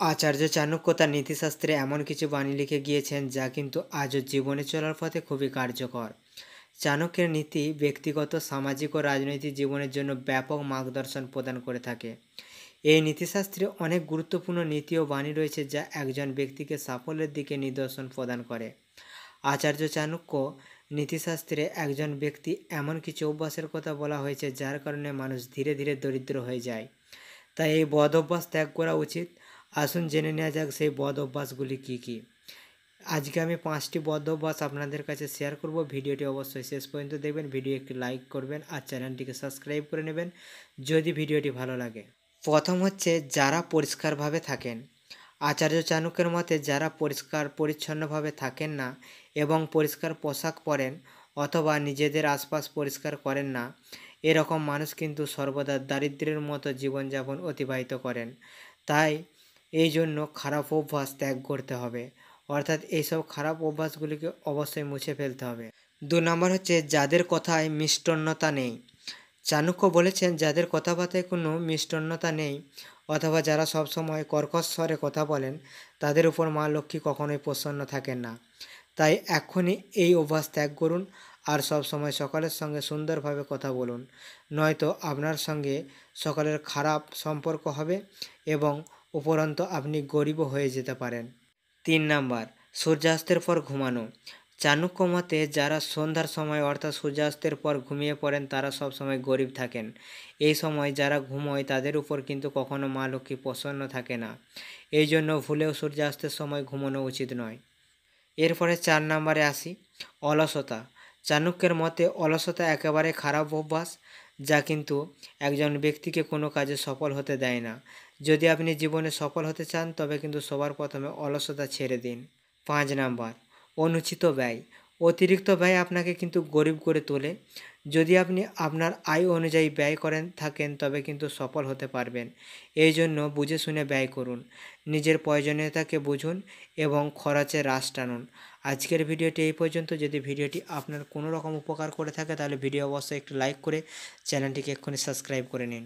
আচার্য চাণক্য তার নীতিশাস্ত্রে এমন কিছু বাণী লিখে গিয়েছেন যা কিন্তু আজও জীবনে চলার পথে খুবই কার্যকর। চাণক্যের নীতি ব্যক্তিগত, সামাজিক ও রাজনৈতিক জীবনের জন্য ব্যাপক মার্গদর্শন প্রদান করে থাকে। এই নীতিশাস্ত্রে অনেক গুরুত্বপূর্ণ নীতি ও বাণী রয়েছে যা একজন ব্যক্তিকে সাফল্যের দিকে নিদর্শন প্রদান করে। আচার্য চাণক্য নীতিশাস্ত্রে একজন ব্যক্তি এমন কিছু অভ্যাসের কথা বলা হয়েছে যার কারণে মানুষ ধীরে ধীরে দরিদ্র হয়ে যায়, তাই এই বদ অভ্যাস ত্যাগ করা উচিত। আসুন জেনে নেওয়া যাক সেই বদ অভ্যাসগুলি কী কী। আজকে আমি 5টি বদ অভ্যাস আপনাদের কাছে শেয়ার করব। ভিডিওটি অবশ্যই শেষ পর্যন্ত দেখবেন, ভিডিও একটি লাইক করবেন আর চ্যানেলটিকে সাবস্ক্রাইব করে নেবেন যদি ভিডিওটি ভালো লাগে। প্রথম হচ্ছে যারা পরিষ্কারভাবে থাকেন। আচার্য চাণক্যের মতে যারা পরিষ্কার পরিচ্ছন্নভাবে থাকেন না এবং পরিষ্কার পোশাক পরেন অথবা নিজেদের আশপাশ পরিষ্কার করেন না, এরকম মানুষ কিন্তু সর্বদা দারিদ্র্যের মতো জীবনযাপন অতিবাহিত করেন। তাই এই জন্য খারাপ অভ্যাস ত্যাগ করতে হবে, অর্থাৎ এইসব খারাপ অভ্যাসগুলিকে অবশ্যই মুছে ফেলতে হবে। 2 নম্বর হচ্ছে যাদের কথায় মিষ্টতা নেই। চাণক্য বলেছেন যাদের কথাবার্তায় কোনো মিষ্টতা নেই অথবা যারা সবসময় কর্কশ স্বরে কথা বলেন তাদের উপর মা লক্ষ্মী কখনোই প্রসন্ন থাকেন না। তাই এক্ষুনি এই অভ্যাস ত্যাগ করুন আর সবসময় সকলের সঙ্গে সুন্দরভাবে কথা বলুন, নয়তো আপনার সঙ্গে সকলের খারাপ সম্পর্ক হবে এবং উপরন্তু আপনি গরিবও হয়ে যেতে পারেন। 3 নাম্বার, সূর্যাস্তের পর ঘুমানো। চাণক্য মতে যারা সন্ধ্যার সময় অর্থাৎ সূর্যাস্তের পর ঘুমিয়ে পড়েন তারা সবসময় গরিব থাকেন। এই সময় যারা ঘুমোয় তাদের উপর কিন্তু কখনো মা লক্ষ্মী প্রসন্ন থাকে না। এই জন্য ভুলেও সূর্যাস্তের সময় ঘুমানো উচিত নয়। এরপরে 4 নাম্বারে আসি, অলসতা। চাণক্যের মতে অলসতা একেবারে খারাপ অভ্যাস যা কিন্তু একজন ব্যক্তিকে কোনো কাজে সফল হতে দেয় না। যদি আপনি জীবনে সফল হতে চান তবে কিন্তু সবার প্রথমে অলসতা ছেড়ে দিন। 5 নাম্বার, অনুচিত ব্যয়। অতিরিক্ত ব্যয় আপনাকে কিন্তু গরিব করে তোলে। যদি আপনি আপনার আয় অনুযায়ী ব্যয় করেন থাকেন তবে কিন্তু সফল হতে পারবেন। এই জন্য বুঝে শুনে ব্যয় করুন, নিজের প্রয়োজনীয়তাকে বুঝুন এবং খরচে হ্রাস টানুন। আজকের ভিডিওটি এই পর্যন্ত। যদি ভিডিওটি আপনার কোনো রকম উপকার করে থাকে তাহলে ভিডিও অবশ্যই একটু লাইক করে চ্যানেলটিকে এক্ষুনি সাবস্ক্রাইব করে নিন।